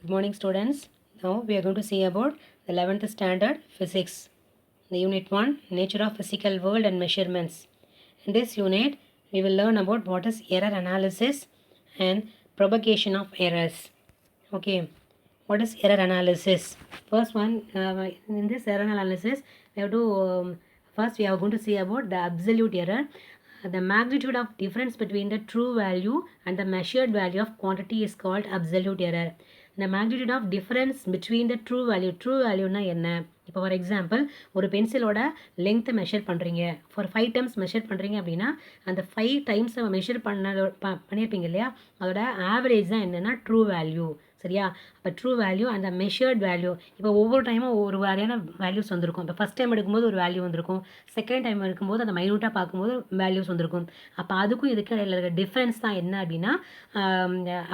Good morning, students. Now we are going to see about the 11th standard physics, the unit 1, nature of physical world and measurements. In this unit, we will learn about what is error analysis and propagation of errors. Okay, what is error analysis? First one, in this error analysis, we have to first we are going to see about the absolute error. The magnitude of difference between the true value and the measured value of quantity is called absolute error. The magnitude of difference between the true வேல்யூனா என்ன? இப்போ for example ஒரு பென்சிலோட லென்த்தை measure பண்ணுறீங்க, for 5 times measure பண்ணுறீங்க அப்படின்னா அந்த 5 times measure பண்ணியிருப்பீங்க இல்லையா, அதோட ஆவரேஜ் தான் என்னென்னா ட்ரூ வேல்யூ. சரியா? அப்போ ட்ரூ வேல்யூ அந்த மெஷர்ட் வேல்யூ, இப்போ ஒவ்வொரு டைமும் ஒவ்வொரு வகையான வேல்யூஸ் வந்திருக்கும். இப்போ ஃபஸ்ட் டைம் எடுக்கும்போது ஒரு வேல்யூ வந்திருக்கும், செகண்ட் டைம் எடுக்கும்போது அந்த மைனூட்டாக பார்க்கும்போது வேல்யூஸ் வந்திருக்கும். அப்போ அதுக்கும் இதுக்கு இடையில இருக்க டிஃப்ரென்ஸ் தான் என்ன அப்படின்னா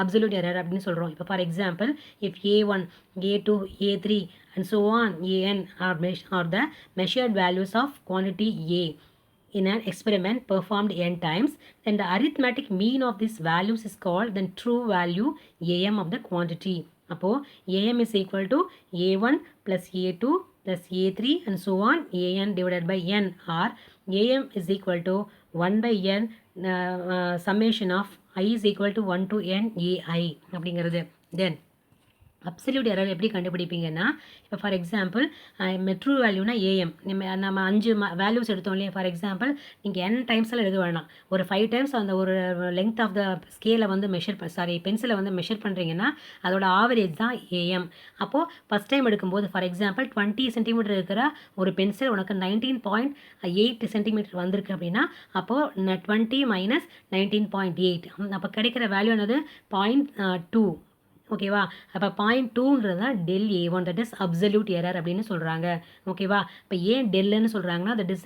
அப்சல்யூட் எரர் அப்படின்னு சொல்கிறோம். இப்போ for example, if A1, A2, A3 and so on, AN are the measured values of quantity A in an experiment performed n times, then the arithmetic mean of these values is called the true value AM of the quantity. அப்போ AM is equal to A1 plus A2 plus A3 and so on, AN divided by N, or AM is equal to 1 by N summation of I is equal to 1 to N AI அப்படிங்கிறது. Then absolute error எப்படி கண்டுபிடிப்பீங்கன்னா, இப்போ for example true வேல்யூனா AM, நம்ம 5 values எடுத்தோம் இல்லையா. For example நீங்கள் n டைம்ஸில் எடுக்க வேணாம், ஒரு 5 டைம்ஸ் அந்த ஒரு லென்த் ஆஃப் த ஸ்கேலை வந்து பென்சிலை வந்து மெஷர் பண்ணுறீங்கன்னா அதோட ஆவரேஜ் தான் ஏஎம். அப்போது ஃபஸ்ட் டைம் எடுக்கும்போது ஃபார் எக்ஸாம்பிள் 20 சென்டிமீட்டர் இருக்கிற ஒரு பென்சில் உனக்கு 19.8 சென்டிமீட்டர் வந்திருக்கு அப்படின்னா அப்போது 20 மைனஸ் 19.8, அப்போ கிடைக்கிற வேல்யூ என்னது 0.2. ஓகேவா? அப்போ 0.2ன்றது தான் del A1, that is absolute error அப்படின்னு சொல்கிறாங்க. ஓகேவா? இப்போ ஏன் டெல்லுன்னு சொல்கிறாங்கன்னா, that is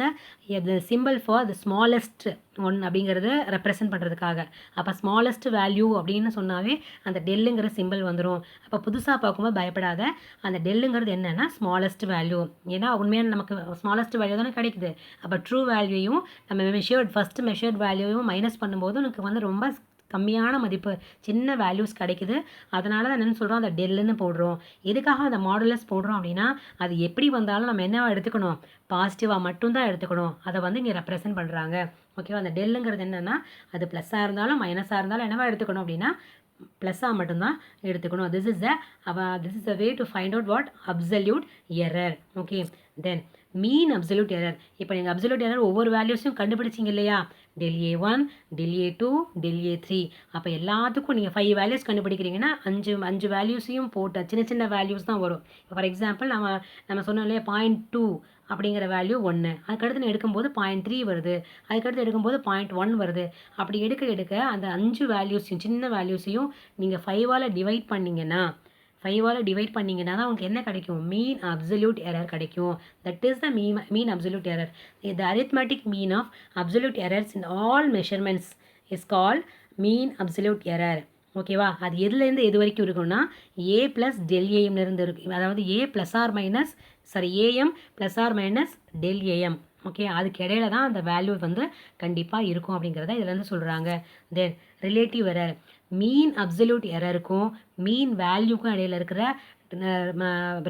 the symbol for the smallest one அப்படிங்கிறத ரெப்ரசன்ட் பண்ணுறதுக்காக. அப்போ ஸ்மாலஸ்ட் வேல்யூ அப்படின்னு சொன்னாவே அந்த டெல்லுங்கிற சிம்பிள் வந்துடும். அப்போ புதுசாக பார்க்கும்போது பயப்படாத, அந்த டெல்லுங்கிறது என்னென்னா ஸ்மாலஸ்ட் வேல்யூ. ஏன்னா உண்மையான நமக்கு ஸ்மாலஸ்ட் வேல்யூ தானே கிடைக்குது. அப்போ ட்ரூ வேல்யூயும் நம்ம ஃபஸ்ட்டு மெஷர்ட் வேல்யூவும் மைனஸ் பண்ணும்போது உனக்கு வந்து ரொம்ப கம்மியான மதிப்பு, சின்ன வேல்யூஸ் கிடைக்குது. அதனால தான் என்னென்னு சொல்கிறோம், அந்த டெல்லுன்னு போடுறோம். எதுக்காக அந்த மாடுலஸ் போடுறோம் அப்படின்னா, அது எப்படி வந்தாலும் நம்ம என்னவா எடுத்துக்கணும், பாசிட்டிவாக மட்டும்தான் எடுத்துக்கணும். அதை வந்து இங்கே ரெப்ரசன்ட் பண்ணுறாங்க. ஓகேவா? அந்த டெல்லுங்கிறது என்னென்னா, அது ப்ளஸ்ஸாக இருந்தாலும் மைனஸாக இருந்தாலும் என்னவா எடுத்துக்கணும் அப்படின்னா ப்ளஸ்ஸாக மட்டும்தான் எடுத்துக்கணும். This is the way to find out what absolute error. Okay, then mean absolute error. இப்போ நீங்கள் அப்சல்யூட் எரர் ஒவ்வொரு வேல்யூஸையும் கண்டுபிடிச்சிங்க இல்லையா, del A1, del A2, del A3. அப்போ எல்லாத்துக்கும் நீங்கள் 5 வேல்யூஸ் கண்டுபிடிக்கிறீங்கன்னா 5 வேல்யூஸையும் போட்டு சின்ன சின்ன வேல்யூஸ் தான் வரும். இப்போ ஃபார் எக்ஸாம்பிள் நம்ம சொன்னோம் இல்லையா 0.2 அப்படிங்கிற வேல்யூ 1, அதுக்கடுத்து எடுக்கும்போது 0.3 வருது, அதுக்கடுத்து எடுக்கும்போது 0.1 வருது. அப்படி எடுக்க அந்த 5 வேல்யூஸையும் சின்ன வேல்யூஸையும் நீங்கள் 5ஆல் டிவைட் பண்ணிங்கன்னா தான் உங்களுக்கு என்ன கிடைக்கும், மீன் அப்சல்யூட் எரர் கிடைக்கும். That is the mean absolute error. The arithmetic mean of absolute errors in all measurements is called mean absolute error. ஓகேவா? அது எதுலேருந்து எது வரைக்கும் இருக்குன்னா ஏ ப்ளஸ் டெல் ஏஎம்லேருந்து இருக்கு. அதாவது A plus or minus AM plus or minus del AM. Okay, அதுக்கு இடையில தான் அந்த வேல்யூ வந்து கண்டிப்பாக இருக்கும் அப்படிங்கிறத இதுலேருந்து சொல்கிறாங்க. Then relative error. Mean absolute எரருக்கும் மீன் வேல்யூக்கும் இடையில இருக்கிற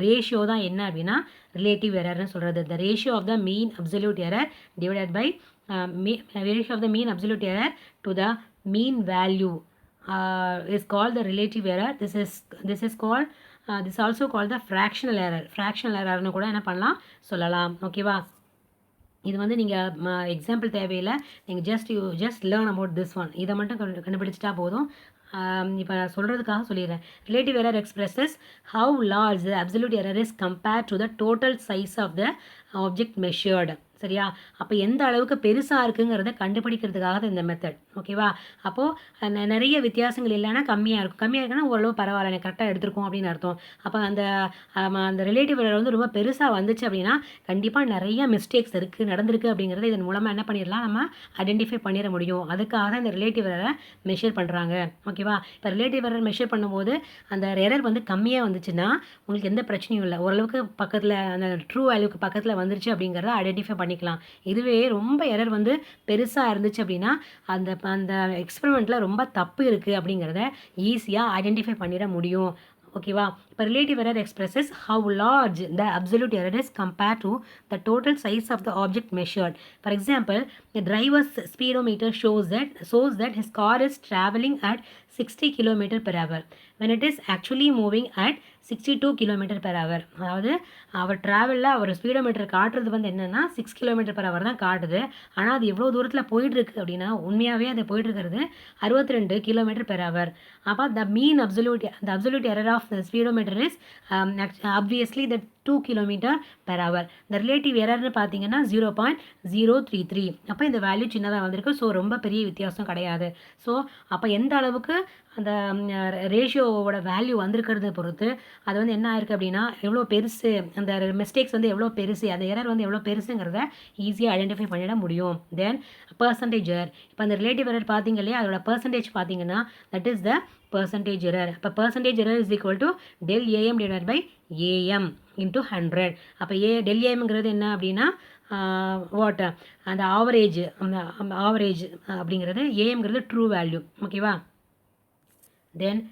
ரேஷியோ தான் என்ன அப்படின்னா ரிலேட்டிவ் எரர்னு சொல்கிறது. The ratio of the mean absolute error divided by ratio of the mean absolute error to the mean value is called the relative error. This is called this also called the fractional errorனு கூட என்ன பண்ணலாம் சொல்லலாம். ஓகேவா? இது வந்து நீங்கள் example தேவையில்லை, நீங்கள் just learn about this one. இதை மட்டும் கண்டுபிடிச்சிட்டா போதும். இப்போ நான் சொல்கிறதுக்காக சொல்லிடுறேன். Relative error expresses how large the absolute error is compared to the total size of the object measured. சரியா? அப்போ எந்த அளவுக்கு பெருசாக இருக்குங்கிறத கண்டுபிடிக்கிறதுக்காக தான் இந்த மெத்தட். ஓகேவா? அப்போது நிறைய வித்தியாசங்கள் இல்லைன்னா கம்மியாக இருக்குன்னா ஓரளவு பரவாயில்ல, எனக்கு கரெக்டாக எடுத்துருக்கோம் அப்படின்னு அர்த்தம். அப்போ அந்த ரிலேட்டிவ் எரர் வந்து ரொம்ப பெருசாக வந்துச்சு அப்படின்னா கண்டிப்பாக நிறைய மிஸ்டேக்ஸ் நடந்திருக்கு அப்படிங்கிறத இதன் மூலமாக என்ன பண்ணிடலாம், நம்ம ஐடென்டிஃபை பண்ணிட முடியும். அதுக்காக தான் இந்த ரிலேட்டிவ் எரரை மெஷர் பண்ணுறாங்க. ஓகேவா? இப்போ ரிலேட்டிவ் எரர் மெஷர் பண்ணும்போது அந்த எரர் வந்து கம்மியாக வந்துச்சுன்னா உங்களுக்கு எந்த பிரச்சனையும் இல்லை, ஓரளவுக்கு பக்கத்தில் அந்த ட்ரூ வேல்யூக்கு பக்கத்தில் வந்துருச்சு அப்படிங்கிறத ஐடென்டிஃபை பண்ணிக்கலாம். இதுவே ரொம்ப எரர் வந்து பெருசாக இருந்துச்சு அப்படின்னா அந்த எக்ஸ்பெரிமெண்ட்டில் ரொம்ப தப்பு இருக்குது அப்படிங்கிறத ஈஸியாக ஐடென்டிஃபை பண்ணிட முடியும். ஓகேவா. இப்போ relative error expresses how large the absolute error is compared to the total size of the object measured. For example, the driver's speedometer shows that his car is traveling at 60 km per hour when it is actually moving at 62 km per hour. அதாவது அவர் ட்ராவலில் அவர் speedometer காட்டுறது வந்து என்னென்னா 6 km per hour தான் காட்டுது. ஆனால் அது எவ்வளோ தூரத்தில் போயிட்டுருக்கு அப்படின்னா உண்மையாகவே அது போயிட்டுருக்கிறது 62 km per hour. அப்போ the absolute error of the speedometer is obviously the 2 km per hour. the relative errorனு பார்த்தீங்கன்னா 0.033. அப்போ இந்த வேல்யூ சின்னதாக வந்திருக்கு. ஸோ ரொம்ப பெரிய வித்தியாசம் கிடையாது. ஸோ அப்போ எந்த அளவுக்கு அந்த ரேஷியோவோட வேல்யூ வந்திருக்கிறத பொறுத்து அது வந்து என்ன ஆயிருக்கு அப்படின்னா எவ்வளோ பெருசு, அந்த மிஸ்டேக்ஸ் வந்து எவ்வளோ பெருசு, அந்த எரர் வந்து எவ்வளோ பெருசுங்கிறத ஈஸியாக ஐடென்டிஃபை பண்ணிட முடியும். தென் பர்சன்டேஜ் எரர். இப்போ அந்த ரிலேட்டிவ் எரர் பார்த்தீங்க இல்லையா, அதோட பர்சன்டேஜ் பார்த்தீங்கன்னா that is the percentage error. அப்போ percentage error is equal to del am divided by am into 100. அப்போ del amங்கிறது என்ன அப்படின்னா வாட் அந்த ஆவரேஜ், அந்த ஆவரேஜ் அப்படிங்கிறது amங்கிறது ட்ரூ வேல்யூ. ஓகேவா. தென்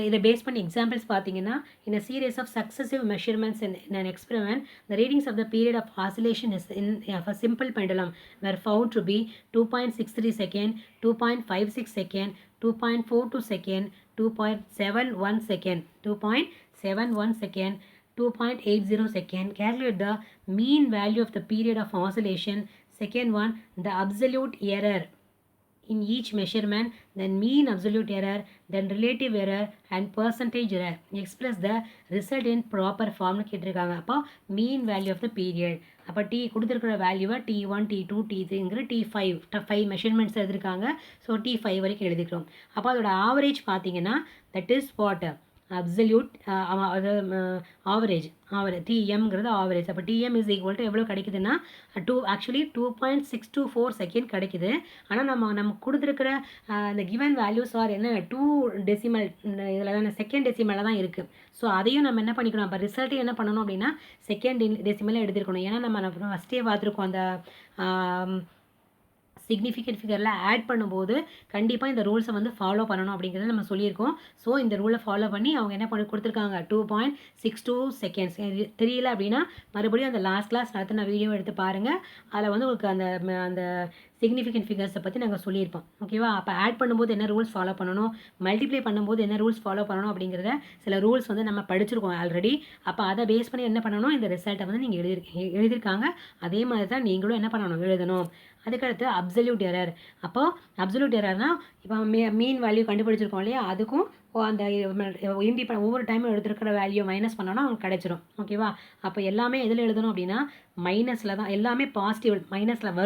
இதை பேஸ் பண்ணி எக்ஸாம்பிள்ஸ் பார்த்தீங்கன்னா, in a series of successive measurements in an experiment, the readings of the period of oscillation is of a simple pendulum were found to be 2.63 second, 2.56 second, 2.42 second, 2.71 second, 2.71 second, 2.80 second. Calculate the mean value of the period of oscillation. Second one, the absolute error in each measurement, then mean absolute error, then relative error and percentage error. Express the result in proper form கேட்டிருக்காங்க. அப்போ mean value of the period. அப்போ D கொடுத்துருக்கிற வேல்யூவை T1, T2, T3ங்கிற T5 measurements எழுதிருக்காங்க. So T5 வரைக்கும் எழுதிக்கிறோம். அப்போ அதோட ஆவரேஜ் பார்த்தீங்கன்னா that is what absolute average டிஎம்ங்கிறது ஆவரேஜ். அப்போ டிஎம் இஸ் ஈக்குவல் டு எவ்வளோ கிடைக்குதுன்னா ஆக்சுவலி 2.624 செகண்ட் கிடைக்குது. ஆனால் நம்ம கொடுத்துருக்கிற இந்த கிவன் வேல்யூஸ் ஆர் என்ன 2 டெசிமல் இதில் தான் செகண்ட் டெசிமலில் தான் இருக்குது. ஸோ அதையும் நம்ம என்ன பண்ணிக்கணும், அப்போ ரிசல்ட்டு என்ன பண்ணணும் அப்படின்னா செகண்ட் டெசிமலில் எடுத்துருக்கணும். ஏன்னா நம்ம ஃபஸ்ட்டே பார்த்துருக்கோம் அந்த சிக்னிஃபிகண்ட் ஃபிகரில் ஆட் பண்ணும்போது கண்டிப்பாக இந்த ரூல்ஸை வந்து ஃபாலோ பண்ணணும் அப்படிங்கிறத நம்ம சொல்லியிருக்கோம். ஸோ இந்த ரூலை ஃபாலோ பண்ணி அவங்க என்ன பண்ணி கொடுத்துருக்காங்க 2.62 செகண்ட்ஸ். தெரியல அப்படின்னா மறுபடியும் அந்த லாஸ்ட் கிளாஸ் நடத்தின வீடியோ எடுத்து பாருங்கள். அதில் வந்து உங்களுக்கு அந்த சிக்னிஃபிகண்ட் ஃபிகர்ஸை பற்றி நாங்கள் சொல்லியிருப்போம். ஓகேவா. அப்போ ஆட் பண்ணும்போது என்ன ரூல்ஸ் ஃபாலோ பண்ணணும், மல்டிப்ளை பண்ணும்போது என்ன ரூல்ஸ் ஃபாலோ பண்ணணும் அப்படிங்கிறத சில ரூல்ஸ் வந்து நம்ம படிச்சிருக்கோம் ஆல்ரெடி. அப்போ அதை பேஸ் பண்ணி என்ன பண்ணணும், இந்த ரிசல்ட்டை வந்து நீங்கள் எழுதியிருக்காங்க. அதே மாதிரி தான் நீங்களும் என்ன பண்ணணும், எழுதணும். அதுக்கடுத்து அப்சல்யூட் எரர். அப்போது அப்சல்யூட் எரர்னால் இப்போ மீன் வேல்யூ கண்டுபிடிச்சிருக்கோம் இல்லையா, அதுக்கும் அந்த ஒவ்வொரு டைமும் எடுத்துருக்கிற வேல்யூ மைனஸ் பண்ணோன்னா அவங்க கிடச்சிரும். ஓகேவா. அப்போ எல்லாமே எதில் எழுதணும் அப்படின்னா மைனஸில் தான், எல்லாமே பாசிட்டிவ் மைனஸில்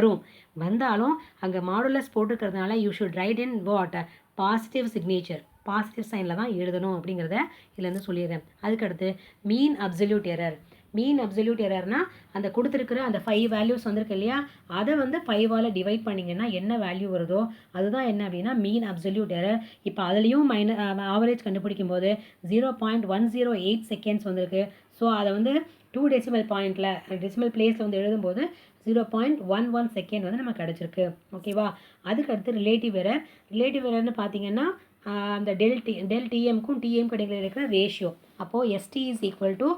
வந்தாலும் அங்கே மாடுலஸ் போட்டுருக்கிறதுனால you should write in what positive signature, positive சைனில் தான் எழுதணும் அப்படிங்கிறத இதுலேருந்து சொல்லிடுறேன். அதுக்கடுத்து mean absolute error. Mean absolute எரர்னா அந்த கொடுத்துருக்கிற அந்த 5 வேல்யூஸ் வந்திருக்கு இல்லையா, அதை வந்து 5ஆல் டிவைட் பண்ணிங்கன்னா என்ன வேல்யூ வருதோ அதுதான் என்ன அப்படின்னா மீன் அப்சல்யூட் எரர். இப்போ அதுலேயும் ஆவரேஜ் கண்டுபிடிக்கும் போது 0.108 செகண்ட்ஸ் வந்திருக்கு. ஸோ அதை வந்து 2 டெசிமல் பாயிண்டில் டெசிமல் பிளேஸில் வந்து எழுதும்போது 0.11 செகண்ட் வந்து நமக்கு கிடச்சிருக்கு. ஓகேவா. அதுக்கடுத்து ரிலேட்டிவ் எரர். ரிலேட்டிவ் எரர்னு பார்த்தீங்கன்னா அந்த டெல் டிஎம்க்கும் டிஎம் கிடைக்கிற இருக்கிற ரேஷியோ. அப்போது எஸ்டி இஸ் ஈக்குவல் டு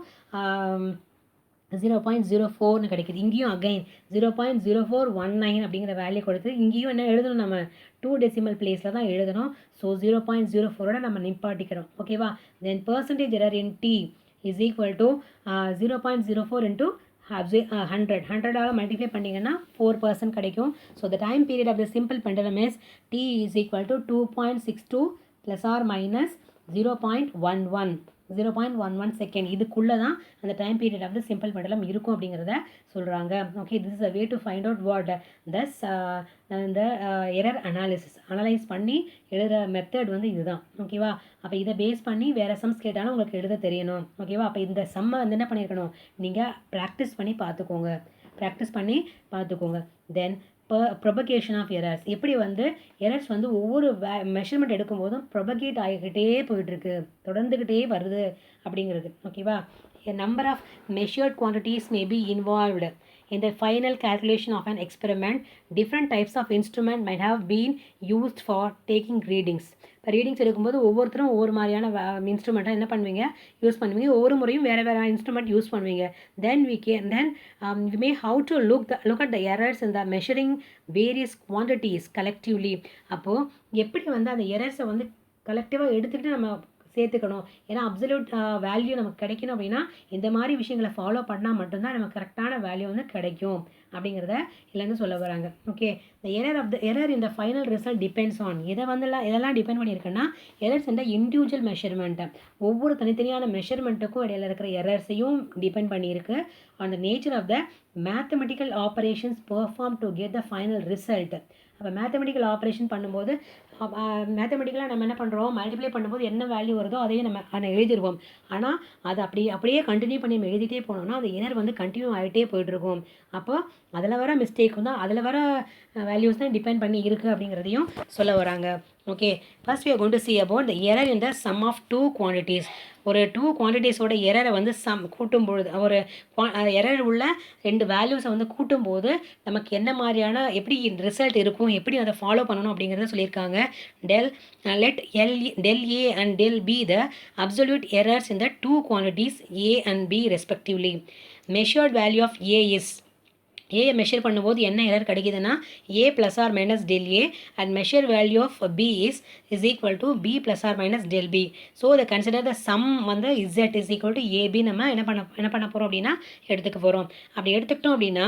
0.04ன்னு கிடைக்குது. இங்கேயும் அகைன் 0.0419 அப்படிங்கிற வேல்யூ கொடுத்து இங்கேயும் என்ன எழுதணும், நம்ம 2 டெசிமல் பிளேஸில் தான் எழுதணும். ஸோ 0.04ஓட நம்ம நிப்பாட்டிக்கிறோம். ஓகேவா. Then percentage error in T is equal to 0.04 into 100ஆல் மல்டிப்ளை பண்ணிங்கன்னா 4% கிடைக்கும். So the time period of the simple pendulum is T is equal to 2.62 plus or minus 0.11 second. இதுக்குள்ளே தான் அந்த time period of the simple pendulum இருக்கும் அப்படிங்கிறத சொல்கிறாங்க. Okay. This is a way to find out what இந்த error analyse பண்ணி எழுதுகிற method வந்து இதுதான். ஓகேவா. அப்போ இதை பேஸ் பண்ணி வேறு சம்ஸ் கேட்டாலும் உங்களுக்கு எழுத தெரியணும். ஓகேவா. அப்போ இந்த சம்மை வந்து என்ன பண்ணியிருக்கணும், நீங்கள் ப்ராக்டிஸ் பண்ணி பார்த்துக்கோங்க. தென் ப்ரொபகேஷன் ஆஃப் எரர்ஸ். எப்படி வந்து எரர்ஸ் வந்து ஒவ்வொரு மெஷர்மெண்ட் எடுக்கும்போதும் ப்ரொபகேட் ஆகிக்கிட்டே போயிட்டுருக்கு, தொடர்ந்துக்கிட்டே வருது அப்படிங்கிறது. ஓகேவா. A number of measured quantities may be involved In the final calculation of an experiment, different types of instrument might have been used for taking readings. இப்போ ரீடிங்ஸ் எடுக்கும்போது ஒவ்வொருத்தரும் ஒவ்வொரு மாதிரியான இன்ஸ்ட்ருமெண்ட்டாக என்ன பண்ணுவீங்க யூஸ் பண்ணுவீங்க, ஒவ்வொரு முறையும் வேறு வேறு இன்ஸ்ட்ருமெண்ட் யூஸ் பண்ணுவீங்க. தென் we may how to look at the errors in the measuring various quantities collectively. அப்போது எப்படி வந்து அந்த எரர்ஸை வந்து கலெக்டிவாக எடுத்துக்கிட்டு நம்ம சேர்த்துக்கணும். ஏன்னா அப்சல்யூட் வேல்யூ நமக்கு கிடைக்கணும் அப்படின்னா இந்த மாதிரி விஷயங்களை ஃபாலோ பண்ணால் மட்டும்தான் நமக்கு கரெக்டான வேல்யூ வந்து கிடைக்கும் அப்படிங்கிறத இல்லைன்னு சொல்ல வராங்க. ஓகே, த எரர் இந்த ஃபைனல் ரிசல்ட் டிபெண்ட்ஸ் ஆன் இதெல்லாம் டிபெண்ட் பண்ணியிருக்குன்னா எரர்ஸ் இந்த இண்டிவிஜுவல் மெஷர்மெண்ட்டை, ஒவ்வொரு தனித்தனியான மெஷர்மெண்ட்டுக்கும் இடையில இருக்கிற எரர்ஸையும் டிபெண்ட் பண்ணியிருக்கு. On the nature of the mathematical operations perform to get the final result. அப்போ மேத்தமெட்டிக்கல் ஆப்ரேஷன் பண்ணும்போது மேத்தமெட்டிக்கலாக நம்ம என்ன பண்ணுறோம், மல்டிப்ளை பண்ணும்போது என்ன வேல்யூ வருதோ அதையே நம்ம எழுதிடுவோம். ஆனால் அதை அப்படியே கண்டினியூ பண்ணி நம்ம எழுதிட்டே போனோம்னா அந்த எரர் வந்து கண்டினியூ ஆகிட்டே போய்ட்டுருக்கும். அப்போ அதில் வர மிஸ்டேக்கும் தான், அதில் வர வேல்யூஸ் தான் டிபெண்ட் பண்ணி இருக்குது அப்படிங்கிறதையும் சொல்ல வராங்க. Okay, first we are going to see about the error in the sum of two quantities. ஒரு டூ குவான்டிட்டிஸோட எரரை வந்து கூட்டும்பொழுது, ஒரு எரர் உள்ள ரெண்டு வேல்யூஸை வந்து கூட்டும்போது நமக்கு என்ன மாதிரியான எப்படி ரிசல்ட் இருக்கும், எப்படி அதை ஃபாலோ பண்ணணும் அப்படிங்கிறத சொல்லியிருக்காங்க. let del A and del B the absolute errors in the two quantities A and B respectively. Measured value of A is A measure பண்ணும்போது என்ன எரர் கிடைக்குதுன்னா A plus or minus del A and measure value of B is equal to B plus or minus del B. So இதை consider the sum வந்து Z is equal to AB நம்ம என்ன பண்ண போகிறோம் அப்படின்னா எடுத்துக்க போகிறோம். அப்படி எடுத்துக்கிட்டோம் அப்படின்னா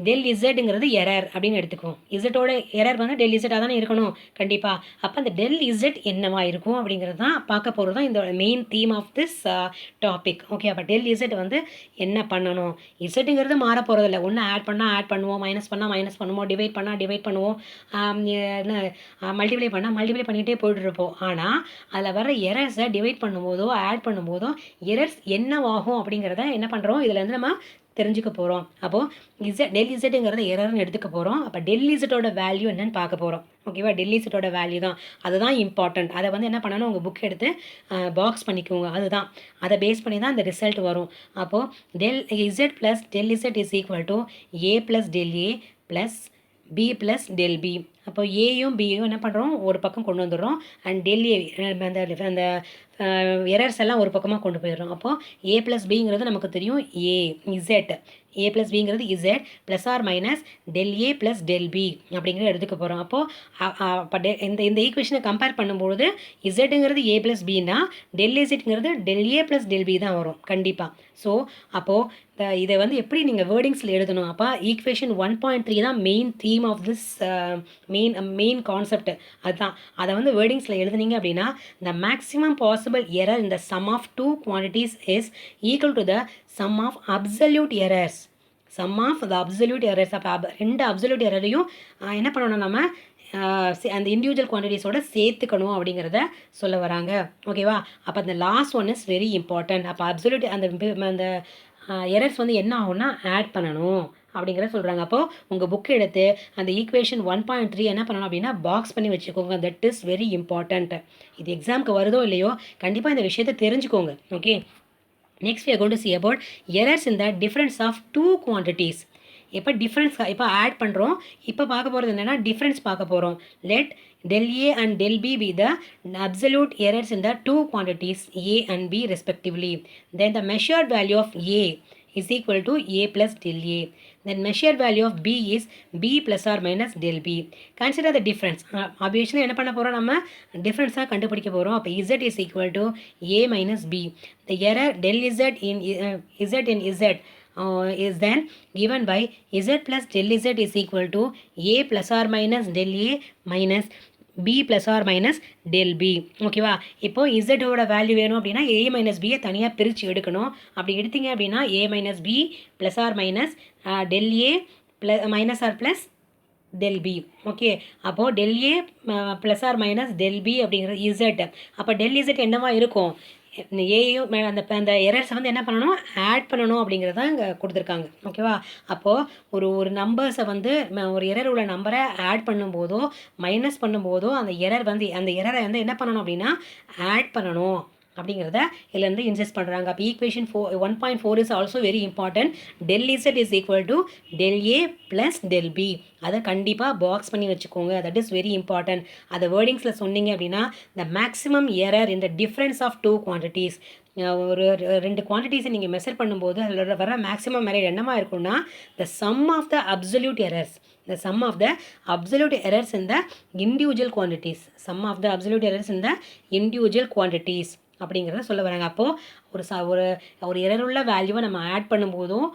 டெல் இசட்டுங்கிறது எரர் அப்படின்னு எடுத்துக்குவோம். இசட்டோட எரர் வந்து டெல் இசட்டாக தானே இருக்கணும் கண்டிப்பாக. அப்போ அந்த டெல் இசட் என்னவா இருக்கும் அப்படிங்கிறது தான் பார்க்க போகிறது தான் இந்த main theme of this topic. Okay, அப்போ டெல் இசட் வந்து என்ன பண்ணணும், இசட்டுங்கிறது மாற போகிறதில்ல. ஒன்று ஆட் பண்ணுவோம், மைனஸ் பண்ணுவோம், டிவைட் பண்ணுவோம், மல்டிப்ளை பண்ணிகிட்டே போய்ட்டு இருப்போம். ஆனால் அதில் வர எரர்ஸை டிவைட் பண்ணும்போதோ ஆட் பண்ணும்போதோ எரர்ஸ் என்னவாகும் அப்படிங்கிறத என்ன பண்ணுறோம், இதில் வந்து நம்ம தெரிஞ்சுக்க போகிறோம். அப்போது டெல் இசட்டுங்கிறத எரர்னு எடுத்துக்க போகிறோம். அப்போ டெல் இசட்டோட வேல்யூ என்னன்னு பார்க்க போகிறோம். ஓகேவா, டெல் இசட்டோட வேல்யூ தான், அதுதான் இம்பார்ட்டண்ட். அதை வந்து என்ன பண்ணணும், உங்கள் புக் எடுத்து பாக்ஸ் பண்ணிக்கோங்க. அதுதான், அதை பேஸ் பண்ணி தான் இந்த ரிசல்ட் வரும். அப்போது del Z plus del Z is equal to A plus del A plus B plus del B. அப்போ ஏயும் பியும் என்ன பண்ணுறோம், ஒரு பக்கம் கொண்டு வந்துடுறோம். அண்ட் டெல் ஏ அந்த எரர்ஸ் எல்லாம் ஒரு பக்கமாக கொண்டு போயிடுறோம். அப்போது ஏ ப்ளஸ் பிங்கிறது நமக்கு தெரியும் ஏ ப்ளஸ் பிங்கிறது Z plus or minus del A plus del B அப்படிங்கிறத எடுத்துக்க போகிறோம். அப்போது இந்த ஈக்குவேஷனை கம்பேர் பண்ணும்பொழுது இசட்டுங்கிறது ஏ ப்ளஸ் பின்னா டெல் இசட்ங்கிறது del A plus del B தான் வரும் கண்டிப்பாக. ஸோ அப்போது இதை வந்து எப்படி நீங்கள் வேர்டிங்ஸில் எழுதணும், அப்போ ஈக்குவேஷன் 1.3 தான் main theme of this main concept. அதுதான், அதை வந்து வேர்டிங்ஸில் எழுதுனீங்க அப்படின்னா the maximum possible error in the sum of two quantities is equal to the sum of absolute errors. அப்போ ரெண்டு அப்சல்யூட் எரரையும் என்ன பண்ணணும், நம்ம அந்த இண்டிவிஜுவல் குவான்டிட்டிஸோட சேர்த்துக்கணும் அப்படிங்கிறத சொல்ல வராங்க. ஓகேவா, அப்போ அந்த last one is very important. அப்போ அப்சல்யூட் அந்த எரர்ஸ் வந்து என்ன ஆகும்னா ஆட் பண்ணணும் அப்படிங்கிறத சொல்கிறாங்க. அப்போது உங்கள் புக் எடுத்து அந்த ஈக்குவேஷன் 1.3 என்ன பண்ணணும் அப்படின்னா பாக்ஸ் பண்ணி வச்சுக்கோங்க. That is very important. இது எக்ஸாமுக்கு வருதோ இல்லையோ கண்டிப்பாக இந்த விஷயத்தை தெரிஞ்சுக்கோங்க. Okay, next we are going to see about errors in the difference of two quantities. இப்போ ஆட் பண்ணுறோம். இப்போ பார்க்க போகிறது என்னென்னா டிஃப்ரென்ஸ் பார்க்க போகிறோம். Let del A and del B be the absolute errors in the two quantities A and B respectively. Then the measured value of A is equal to A plus del A. Then measured value of B is B plus or minus del B. Consider the difference. Obviously என்ன பண்ண போகிறோம், நம்ம டிஃப்ரென்ஸாக கண்டுபிடிக்க போகிறோம். அப்போ Z is equal to A minus B. The error del Z in Z is then given by Z plus del Z is equal to A plus or minus del A minus B plus or minus del B. ஓகேவா, இப்போது இசட்டோட value வேணும் அப்படின்னா A minus பியை தனியாக பிரித்து எடுக்கணும். அப்படி எடுத்தீங்க அப்படின்னா A minus B plus or minus del A minus or plus del B. Okay, அப்போது del A plus or minus del B அப்படிங்கிறது இசட். அப்போ del இசட் என்னவா இருக்கும், ஏயும் அந்த எரர்ஸை வந்து என்ன பண்ணணும், ஆட் பண்ணணும் அப்படிங்கிறது தான் இங்கே கொடுத்துருக்காங்க. ஓகேவா, அப்போது ஒரு நம்பர்ஸை வந்து ஒரு எரர் உள்ள நம்பரை ஆட் பண்ணும்போதோ மைனஸ் பண்ணும்போதோ அந்த எரரை வந்து என்ன பண்ணணும் அப்படின்னா ஆட் பண்ணணும் அப்படிங்கிறத இதுலேருந்து இன்செஸ்ட் பண்ணுறாங்க. அப்போ equation 1.4 is also very important. Del Z is equal to del A plus del B. அதை கண்டிப்பாக பாக்ஸ் பண்ணி வச்சுக்கோங்க. That is very important. அதை வேர்டிங்ஸில் சொன்னீங்க அப்படின்னா the maximum error in the difference of two quantities. ஒரு ரெண்டு குவான்டிட்டிஸை நீங்கள் மெஷர் பண்ணும்போது அதில் வர மேக்ஸிமம் எரர் என்னமா இருக்கும்னா the sum of the absolute errors. The sum of the absolute errors in the individual quantities. Sum of the absolute errors in the individual quantities அப்படிங்கிறத சொல்ல வராங்க. அப்போது ஒரு எரர் உள்ள வேல்யூவை நம்ம ஆட் பண்ணும்போதும்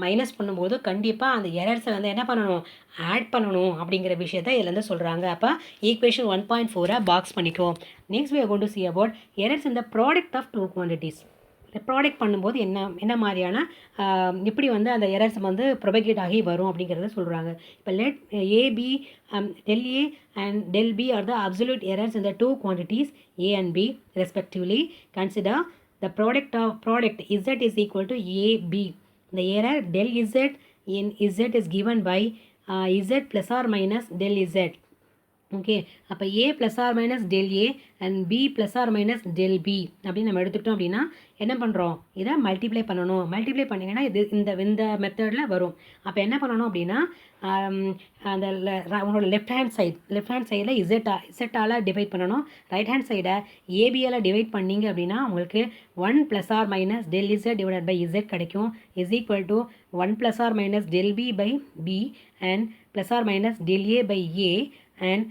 மைனஸ் பண்ணும்போதும் கண்டிப்பாக அந்த எரர்ஸை வந்து என்ன பண்ணணும், ஆட் பண்ணணும் அப்படிங்கிற விஷயத்தை இதுலேருந்து சொல்கிறாங்க. அப்போ ஈக்குவேஷன் 1.4 பாக்ஸ் பண்ணிக்கோ. Next we are going to see about errors in the product of two quantities. Product பண்ணும்போது என்ன மாதிரியான எப்படி வந்து அந்த எரர்ஸ் வந்து ப்ரொபகேட் ஆகி வரும் அப்படிங்கிறத சொல்கிறாங்க. இப்போ let A B del A and del B are the absolute errors in the two quantities A and B respectively. Consider the product Z is equal to A B. The error del z in z is given by z plus or minus del z. Okay, அப்போ A plus or minus del A and B plus or minus del B அப்படின்னு நம்ம எடுத்துக்கிட்டோம் அப்படின்னா என்ன பண்ணுறோம், இதை multiply பண்ணணும். Multiply பண்ணிங்கன்னா இது இந்த மெத்தடில் வரும். அப்போ என்ன பண்ணணும் அப்படின்னா அந்த உங்களோட லெஃப்ட் ஹேண்ட் சைடில் இசட்டால் டிவைட் பண்ணணும். ரைட் ஹேண்ட் சைடை ஏபியால் டிவைட் பண்ணிங்க அப்படின்னா உங்களுக்கு 1 plus or minus del Z divide by Z கிடைக்கும். Is equal to 1 plus or minus del B by B and plus or minus del A by A and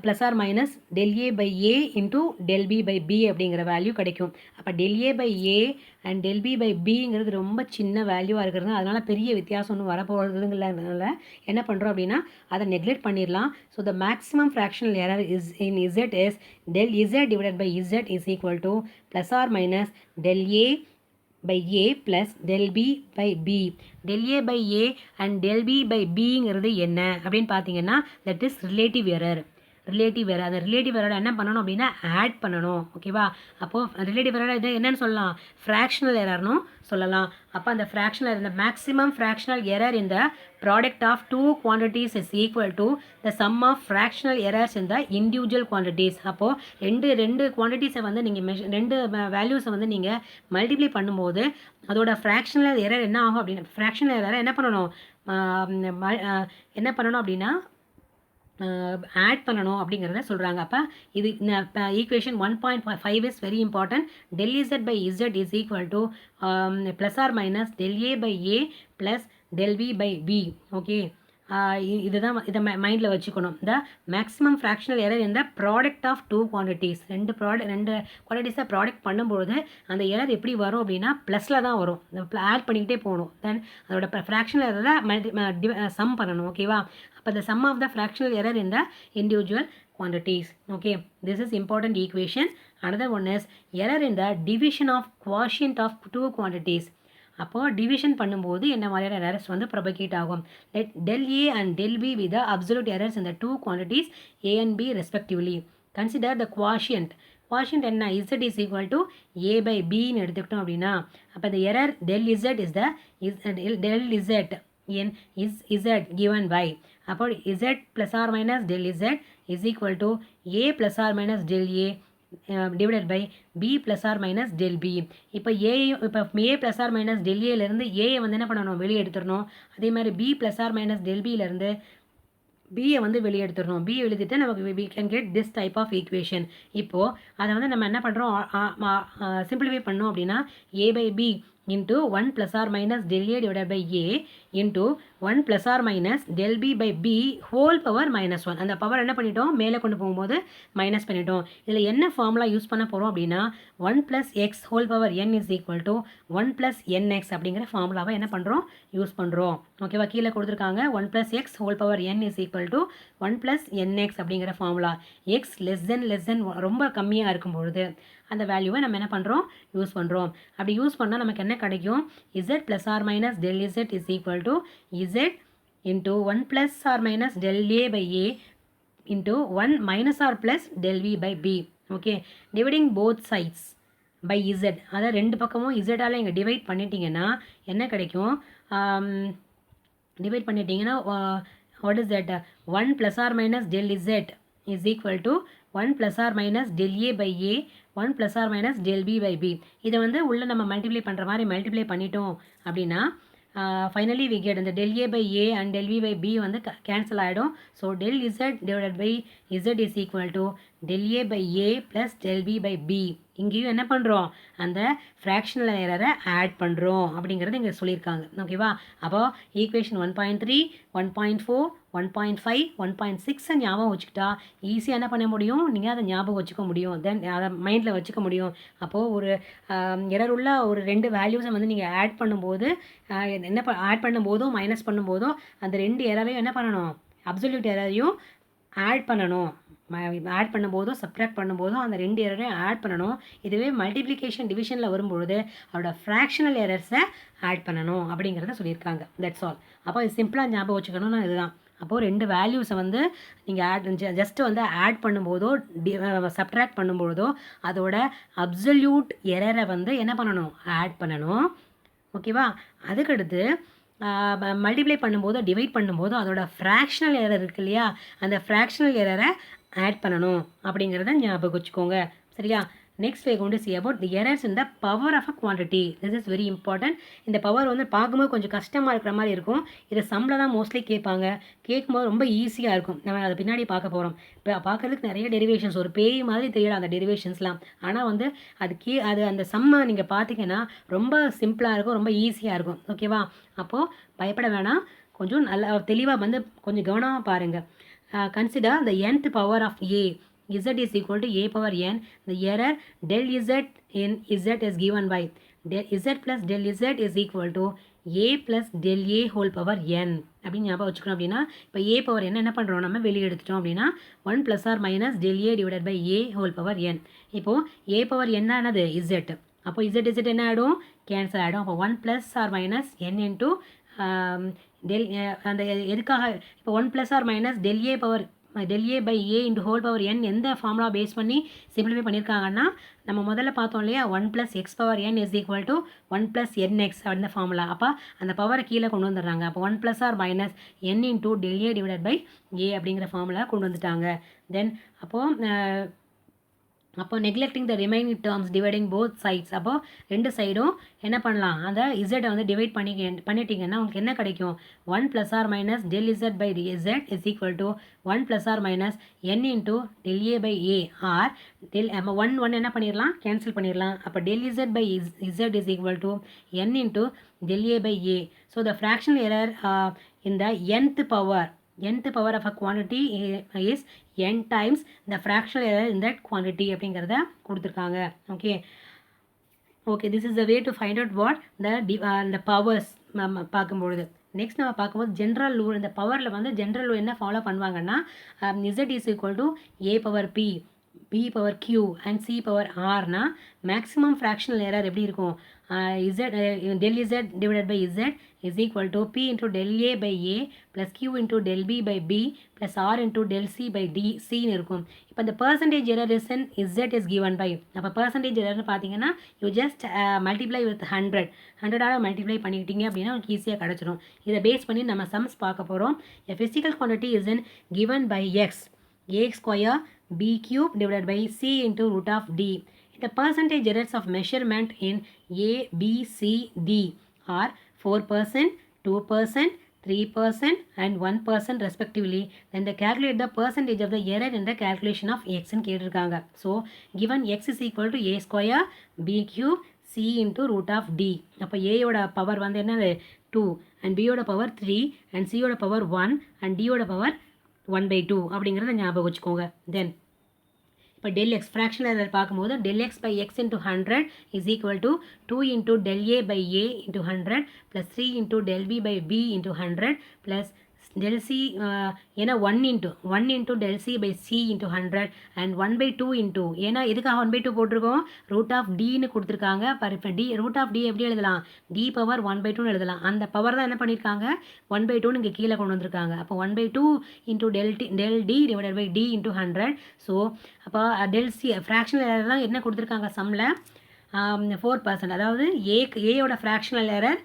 plus or minus del a by a into del b by b அப்படிங்கிற value கிடைக்கும். அப்போ del a by a and del b by bங்கிறது ரொம்ப சின்ன வேல்யூவாக இருக்கிறது, அதனால் பெரிய வித்தியாசம் ஒன்றும் வரப்போகிறதுங்கிறதுனால என்ன பண்ணுறோம் அப்படின்னா அதை நெக்லெக்ட் பண்ணிடலாம். So the maximum fractional error is in Z is del z divided by z is equal to plus or minus del a by a plus del b by b. del a by a and del b by bங்கிறது என்ன அப்படின்னு பார்த்தீங்கன்னா that is relative error. அந்த relative error என்ன பண்ணணும் அப்படின்னா add பண்ணணும். ஓகேவா, அப்போது ரிலேட்டிவ் எரர் என்னன்னு சொல்லலாம், ஃப்ராக்ஷனல் எரர்னு சொல்லலாம். அப்போ அந்த ஃப்ராக்ஷனல் இந்த மேக்ஸிமம் ஃப்ராக்ஷனல் எரர் இந்த product of two quantities is equal to the sum of fractional errors இந்த இண்டிவிஜுவல் குவான்டிட்டிஸ். அப்போது ரெண்டு குவான்டிட்டிஸை வந்து நீங்கள் ரெண்டு வேல்யூஸை வந்து நீங்கள் மல்டிப்ளை பண்ணும்போது அதோட ஃப்ராக்ஷனல் எரர் என்ன ஆகும் அப்படின்னா ஃப்ராக்ஷனல் எரரை என்ன பண்ணணும் அப்படின்னா ஆட் பண்ணணும் அப்படிங்கிறத சொல்கிறாங்க. அப்போ இது equation 1.5 is very important. del z by z is equal to plus or minus del a by a plus del b by b. Okay, இதை மைண்டில் வச்சுக்கணும். த மேக்ஸிமம் ஃப்ராக்ஷனல் எரர் இந்த ப்ராடக்ட் ஆஃப் டூ குவான்டிட்டிஸ். ரெண்டு குவான்டிட்டிஸை product பண்ணும்போது அந்த error எப்படி வரும் அப்படின்னா ப்ளஸில் தான் வரும். ஆட் பண்ணிக்கிட்டே போகணும். தென் அதோட ஃப்ராக்ஷனல் எரரை சம் பண்ணணும். ஓகேவா, அப்போ the sum of the fractional error in the individual quantities. Okay, this is important equation. Another one is error in the division of quotient of two quantities. அப்போ டிவிஷன் பண்ணும்போது என்ன மாதிரியான எரர்ஸ் வந்து propagate ஆகும். Let del a and del b with the absolute errors in the two quantities a and b respectively. Consider the quotient என்ன, z is equal to a by b ன்னு எடுத்துக்கிட்டோம் அப்படின்னா அப்போ the error del z is the del z in is z given by அப்போ z plus or minus del z is equal to a plus or minus del a divided by b plus or minus del b. இப்போ a plus or minus del a லேருந்து a வந்து என்ன பண்ணணும், வெளியே எடுத்துடணும். அதே மாதிரி b plus or minus del b லேருந்து b வந்து வெளியே எடுத்துடணும். b எழுதிட்டு நமக்கு we can get this type of equation. இப்போது அதை வந்து நம்ம என்ன பண்ணுறோம், சிம்பிளிஃபை பண்ணோம் அப்படின்னா a by b into 1 plus or minus del a divided by a into 1 plus or minus del b by b whole power minus 1. அந்த power என்ன பண்ணிட்டோம், மேலே கொண்டு போகும்போது மைனஸ் பண்ணிட்டோம். இதில் என்ன ஃபார்முலா யூஸ் பண்ண போகிறோம் அப்படின்னா 1 plus x whole power n is equal to 1 plus nx அப்படிங்கிற ஃபார்முலாவை என்ன பண்ணுறோம், யூஸ் பண்ணுறோம். ஓகேவா, கீழே கொடுத்துருக்காங்க 1 plus x whole power n is equal to 1 plus nx அப்படிங்கிற ஃபார்முலா. x less than ரொம்ப கம்மியாக இருக்கும்பொழுது அந்த வேல்யூவை நம்ம என்ன பண்ணுறோம், யூஸ் பண்ணுறோம். அப்படி யூஸ் பண்ணால் நமக்கு என்ன கிடைக்கும், z plus or minus del z is equal to z into 1 plus or minus del a by a into 1 minus or plus del v by b. Okay, dividing both sides by z, அதாவது ரெண்டு பக்கமும் z-ஆல் இங்கே divide பண்ணிட்டீங்கன்னா என்ன கிடைக்கும், divide பண்ணிட்டீங்கன்னா what is that, 1 plus or minus del z is equal to 1 plus or minus del A by A 1 plus or minus del B by B. இதை வந்து உள்ளே நம்ம மல்டிப்ளை பண்ணுற மாதிரி மல்டிப்ளை பண்ணிட்டோம் அப்படின்னா ஃபைனலி வி கெட் இந்த del A by A and del B by B வந்து கேன்சல் ஆகிடும். So del Z divided by Z is equal to del A by A plus del B by B. இங்கேயும் என்ன பண்ணுறோம், அந்த fractional எரரை add பண்ணுறோம் அப்படிங்கிறது இங்கே சொல்லியிருக்காங்க. ஓகேவா? அப்போ ஈக்குவேஷன் 1.3 1.4 1.5 1.6 ஞாபகம் வச்சுக்கிட்டா ஈஸியாக என்ன பண்ண முடியும், நீங்கள் அதை ஞாபகம் வச்சுக்க முடியும், தென் அதை மைண்டில் வச்சுக்க முடியும். அப்போது ஒரு எரர் உள்ள ஒரு 2 வேல்யூஸை வந்து நீங்கள் ஆட் பண்ணும்போது என்ன ஆட் பண்ணும்போதும் மைனஸ் பண்ணும்போதும் அந்த 2 எரரையும் என்ன பண்ணணும், அப்சல்யூட் எரரையும் ஆட் பண்ணணும். ஆட் பண்ணும்போதும் சப்ட்ராக்ட் பண்ணும்போதும் அந்த 2 எரரையும் ஆட் பண்ணணும். இதுவே மல்டிப்ளிகேஷன் டிவிஷனில் வரும்பொழுது அதோட ஃப்ராக்ஷனல் எரர்ஸை ஆட் பண்ணணும் அப்படிங்கிறத சொல்லியிருக்காங்க. That's all. அப்போ இது சிம்பிளாக ஞாபகம் வச்சுக்கணும்னா இதுதான். அப்போது 2 வேல்யூஸை வந்து நீங்கள் ஜஸ்ட்டு வந்து ஆட் பண்ணும்போதோ சப்ட்ராக்ட் பண்ணும்போதோ அதோட அப்சல்யூட் எரரை வந்து என்ன பண்ணணும், ஆட் பண்ணணும். ஓகேவா? அதுக்கடுத்து மல்டிப்ளை பண்ணும்போதோ டிவைட் பண்ணும்போதோ அதோட ஃப்ராக்ஷனல் எரர் இருக்கு இல்லையா, அந்த ஃப்ராக்ஷனல் எரரை ஆட் பண்ணணும் அப்படிங்கிறத ஞாபகம் வச்சுக்கோங்க. சரியா? Next we are going to see about the errors in the power of a quantity. This is very important. இந்த பவர் வந்து பார்க்கும்போது கொஞ்சம் கஷ்டமாக இருக்கிற மாதிரி இருக்கும். இதை சம்மில் தான் மோஸ்ட்லி கேட்கும்போது ரொம்ப ஈஸியாக இருக்கும். நம்ம அதை பின்னாடி பார்க்க போகிறோம். இப்போ பார்க்குறதுக்கு நிறைய டெரிவேஷன்ஸ் ஒரு பேய் மாதிரி தெரியல அந்த டெரிவேஷன்ஸ்லாம். ஆனால் வந்து அது அந்த சம்மை நீங்கள் பார்த்தீங்கன்னா ரொம்ப சிம்பிளாக இருக்கும், ரொம்ப ஈஸியாக இருக்கும். ஓகேவா? அப்போது பயப்பட வேணாம், கொஞ்சம் நல்லா தெளிவாக வந்து கொஞ்சம் கவனமாக பாருங்கள். Consider the nth power of a. Z is equal to a power n. The error del z in z is given by del z plus del z is equal to a plus del a whole power n. அப்படின்னு ஞாபகம் வச்சுக்கணும். அப்படின்னா இப்போ a power n என்ன பண்ணுறோம், நம்ம வெளியே எடுத்துட்டோம் அப்படின்னா 1 plus or minus del a divided by a whole power n. இப்போது a power n என்னது z. அப்போ z என்ன ஆகிடும், கேன்சல் ஆகிடும். அப்போ 1 plus or minus n into del அந்த எதுக்காக இப்போ 1 plus or minus del a power del a by a into whole power n எந்த ஃபார்முலா பேஸ் பண்ணி சிம்பிளிஃபை பண்ணியிருக்காங்கன்னா நம்ம முதல்ல பார்த்தோம் இல்லையா, 1 plus x power n is equal to 1 plus nx அந்த ஃபார்முலா. அப்போ அந்த பவரை கீழே கொண்டு வந்துடுறாங்க. அப்போ 1 plus or minus n into del a divided by a அப்படிங்கிற ஃபார்முலா கொண்டு வந்துட்டாங்க. தென் அப்போ neglecting the remaining terms dividing both sides. அப்போ 2 சைடும் என்ன பண்ணலாம், அந்த இசட்டை வந்து டிவைட் பண்ணிட்டீங்கன்னா உங்களுக்கு என்ன கிடைக்கும், 1 plus or minus del z by z is equal to 1 plus or minus n into del a by a or del 1 என்ன பண்ணிடலாம், கேன்சல் பண்ணிடலாம். அப்போ del z by z is equal to n into del a by a. So the fractional error in the nth power of a quantity is n times the fractional error in that quantity அப்படிங்கிறத கொடுத்துருக்காங்க. Okay this is the way to find out what the powers பார்க்கும்பொழுது. Next நம்ம பார்க்கும்போது general rule. இந்த பவரில் வந்து general rule என்ன follow பண்ணுவாங்கன்னா z is equal to a power p, b power q and c power rனா மேக்ஸிமம் ஃப்ராக்ஷனல் எரர் எப்படி இருக்கும், del z divided by z is equal to p into del a by a plus q into del b by b plus r into del c by d cன்னு இருக்கும். இப்போ இந்த percentage error is in z is given by, அப்போ percentage error பார்த்தீங்கன்னா you just multiply with 100 multiply பண்ணிக்கிட்டீங்க அப்படின்னா உங்களுக்கு ஈஸியாக கிடச்சிரும். இதை பேஸ் பண்ணி நம்ம சம்ஸ் பார்க்க போகிறோம். a physical quantity is in given by x square b cube divided by c into root of d. The percentage errors of measurement in A, B, C, D are 4%, 2%, 3% and 1% respectively. Then they calculate the percentage of the error in the calculation of x in கேட்டிருக்காங்க. So given x is equal to a square b cube c into root of d. அப்போ a யோட power வந்து என்னது 2 and b யோட power 3 and c யோட power 1 and d யோட power 1/2 அப்படிங்கிறத ஞாபகம் வச்சுக்கோங்க. தென் இப்போ del x ஃப்ராக்ஷனல் எரர் பார்க்கும்போது del x by x into 100 is equal to 2 into del a by a into 100 plus 3 into del b by b into 100 plus del c ஏன்னா 1 into del c by c into 100 and 1/2 into ஏன்னா இதுக்காக 1/2 போட்டிருக்கோம், root of டின்னு கொடுத்துருக்காங்க. இப்போ root of D எப்படி எழுதலாம், d power 1/2ன்னு எழுதலாம். அந்த பவர் தான் என்ன பண்ணியிருக்காங்க 1/2ன்னு இங்கே கீழே கொண்டு வந்திருக்காங்க. அப்போ 1/2 into del d divided by d into 100. So அப்போ del c ஃப்ராக்ஷனல் எரர் தான் என்ன கொடுத்துருக்காங்க சம்மில் 4%. அதாவது ஏயோட ஃப்ராக்ஷனல் எரர்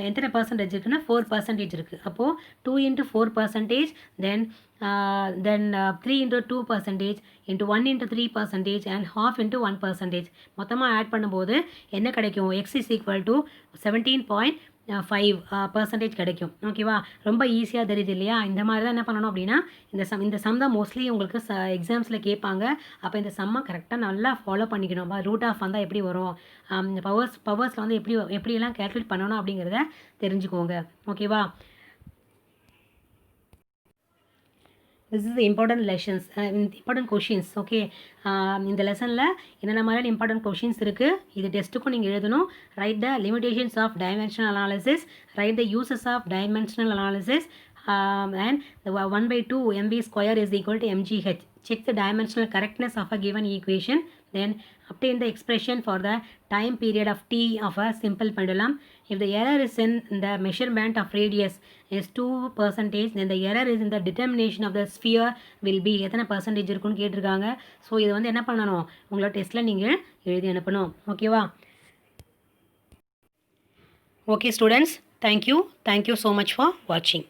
எத்தனை பர்சன்டேஜ் இருக்குன்னா 4% இருக்குது. அப்போது 2 into 4%, then 3 into 2%, into 1 into 3%, and half into 1%. மொத்தமாக ஆட் பண்ணும்போது என்ன கிடைக்கும்? x is equal to 17.5% கிடைக்கும். ஓகேவா? ரொம்ப ஈஸியாக தெரியுது இல்லையா? இந்த மாதிரி தான் என்ன பண்ணணும் அப்படின்னா, இந்த சம் தான் மோஸ்ட்லி உங்களுக்கு எக்ஸாம்ஸில் கேட்பாங்க. அப்போ இந்த சம்மை கரெக்டாக நல்லா ஃபாலோ பண்ணிக்கணும். ரூட் ஆஃப் வந்தால் எப்படி வரும், பவர்ஸில் வந்து எப்படியெல்லாம் கேல்குலேட் பண்ணணும் அப்படிங்கிறத தெரிஞ்சுக்கோங்க. ஓகேவா? This is the important lessons, important questions. Okay, இந்த லெசனில் என்னென்ன மாதிரியான இம்பார்ட்டன்ட் கொஷின்ஸ் இருக்குது, இது டெஸ்ட்டுக்கும் நீங்கள் எழுதணும். Write the limitations of dimensional analysis, write the uses of dimensional analysis, and the 1/2 mv square is equal to mgh. Check the dimensional correctness of a given equation. Then obtain the expression for the time period of t of a simple pendulum. If the error is in the measurement of radius is 2%, then the error is in the determination of the sphere will be எத்தனை percentage இருக்குன்னு கேட்டிருக்காங்க. So இது வந்து என்ன பண்ணணும், உங்களோட டெஸ்ட்டில் நீங்கள் எழுதி அனுப்பணும். ஓகேவா? Okay students, thank you so much for வாட்சிங்.